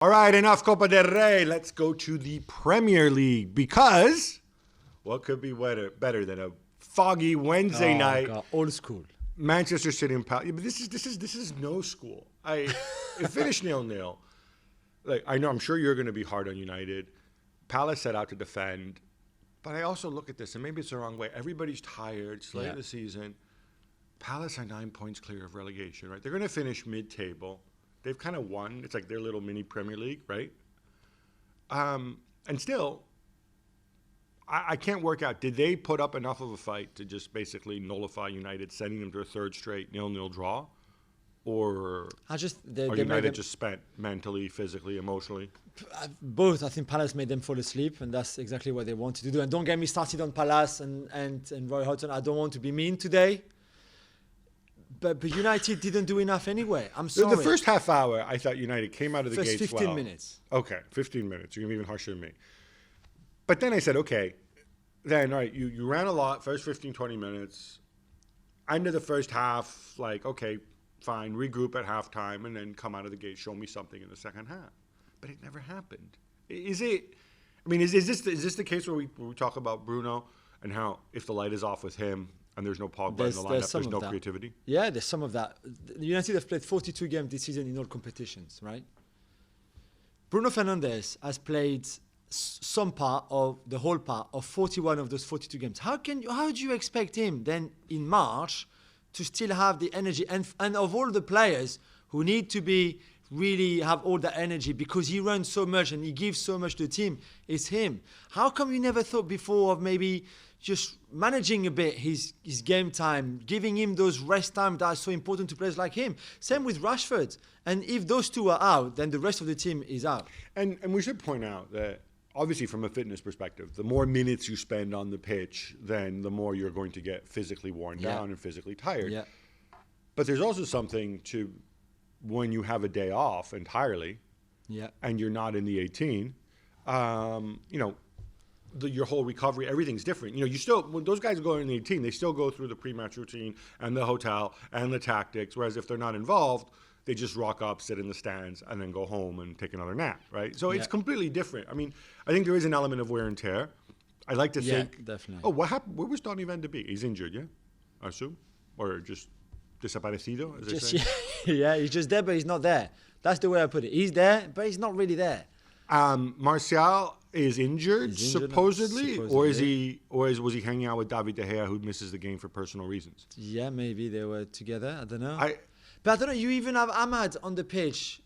All right, enough Copa del Rey. Let's go to the Premier League because what could be better than a foggy Wednesday night? God, old school. Manchester City and Palace. Yeah, but this is no school. It finished 0-0. Like I know, I'm sure you're going to be hard on United. Palace set out to defend, but I also look at this, and maybe it's the wrong way. Everybody's tired. It's late in the season. Palace are 9 points clear of relegation, right? They're going to finish mid-table. They've kind of won. It's like their little mini Premier League, right? And still, I can't work out. Did they put up enough of a fight to just basically nullify United, sending them to a third straight 0-0 draw? Or are United just spent mentally, physically, emotionally? Both. I think Palace made them fall asleep, and that's exactly what they wanted to do. And don't get me started on Palace and Roy Hodgson. I don't want to be mean today. But United didn't do enough anyway. I'm sorry. The first half hour, I thought United came out of the gates well. First 15 minutes. Okay, 15 minutes. You're going to be even harsher than me. But then I said, okay, then, all right, you ran a lot, first 15, 20 minutes. End of the first half, like, okay, fine, regroup at halftime, and then come out of the gate, show me something in the second half. But it never happened. Is this the case where we talk about Bruno and how if the light is off with him, and there's no Pogba in the lineup, there's no creativity? Yeah, there's some of that. United have played 42 games this season in all competitions, right? Bruno Fernandes has played some part of the whole part of 41 of those 42 games. How do you expect him then in March to still have the energy? And of all the players who need to be really have all the energy because he runs so much and he gives so much to the team, it's him. How come you never thought before of maybe just managing a bit his game time, giving him those rest time that are so important to players like him? Same with Rashford. And if those two are out, then the rest of the team is out. And we should point out that obviously from a fitness perspective, the more minutes you spend on the pitch, then the more you're going to get physically worn down and physically tired. Yeah. But there's also something to when you have a day off entirely and you're not in the 18, your whole recovery, everything's different. You still, when those guys go in the 18, they still go through the pre-match routine and the hotel and the tactics, whereas if they're not involved, they just rock up, sit in the stands, and then go home and take another nap, right? So it's completely different. I mean, I think there is an element of wear and tear. I like to think... Yeah, definitely. Oh, what happened? Where was Donny van de Beek? He's injured, yeah? I assume? Or just desaparecido, as they say? Yeah, he's just there, but he's not there. That's the way I put it. He's there, but he's not really there. Martial is injured supposedly, or was he hanging out with David De Gea, who misses the game for personal reasons? Yeah, maybe they were together. I don't know. But I don't know. You even have Ahmad on the pitch.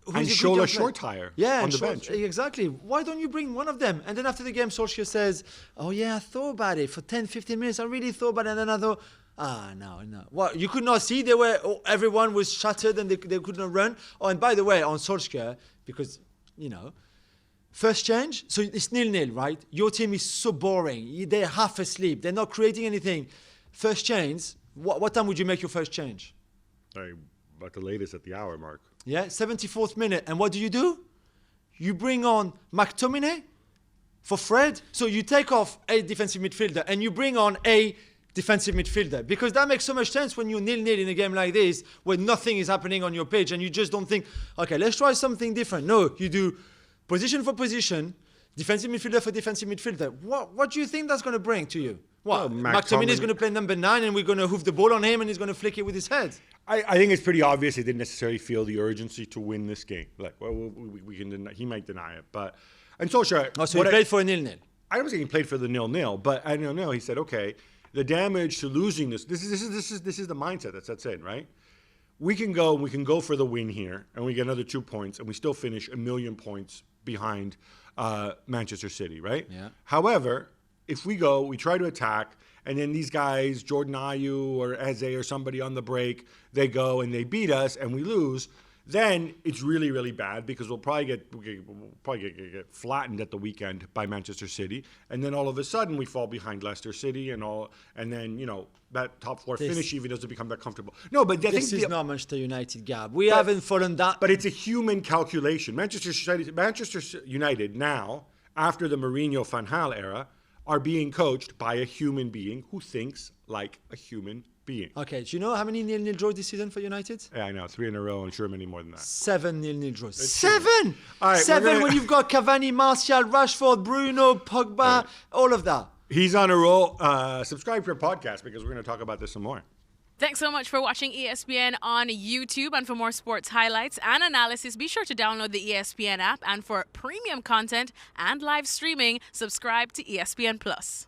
And Shola Shortire on the bench. Exactly. Why don't you bring one of them? And then after the game, Solskjaer says, oh yeah, I thought about it for 10, 15 minutes. I really thought about it. And then I thought, no. What, you could not see? Everyone was shattered and they could not run. Oh, and by the way, on Solskjaer, because, first change, so it's 0-0, right? Your team is so boring. They're half asleep. They're not creating anything. First change, what time would you make your first change? About the latest at the hour mark. Yeah, 74th minute. And what do? You bring on McTominay for Fred. So you take off a defensive midfielder and you bring on a defensive midfielder. Because that makes so much sense when you're 0-0 in a game like this where nothing is happening on your pitch and you just don't think, okay, let's try something different. No, you do position for position, defensive midfielder for defensive midfielder. What do you think that's going to bring to you? What? McTominay is going to play number 9 and we're going to hoof the ball on him and he's going to flick it with his head. I think it's pretty obvious he didn't necessarily feel the urgency to win this game. Like, we can deny, he might deny it, but and Solskjaer. Oh, so he played for a 0-0. I don't think he played for the 0-0, but I don't know. He said, okay, the damage to losing this. This is the mindset that sets in, right? We can go for the win here, and we get another 2 points, and we still finish 1,000,000 points behind Manchester City, right? Yeah. However, if we try to attack. And then these guys, Jordan Ayew or Eze or somebody on the break, they go and they beat us and we lose. Then it's really, really bad because we'll probably get flattened at the weekend by Manchester City. And then all of a sudden we fall behind Leicester City and then that top 4 finish even doesn't become that comfortable. No, but this is not Manchester United, Gab. We haven't fallen that. But it's a human calculation. Manchester United now, after the Mourinho Van Gaal era, are being coached by a human being who thinks like a human being. Okay, do you know how many 0-0 draws this season for United? Yeah, I know. 3 in a row, and sure many more than that. 7 0-0 draws. It's 7! All right, 7 when you've got Cavani, Martial, Rashford, Bruno, Pogba, all of that. He's on a roll. Subscribe to our podcast because we're going to talk about this some more. Thanks so much for watching ESPN on YouTube. And for more sports highlights and analysis, be sure to download the ESPN app. And for premium content and live streaming, subscribe to ESPN Plus.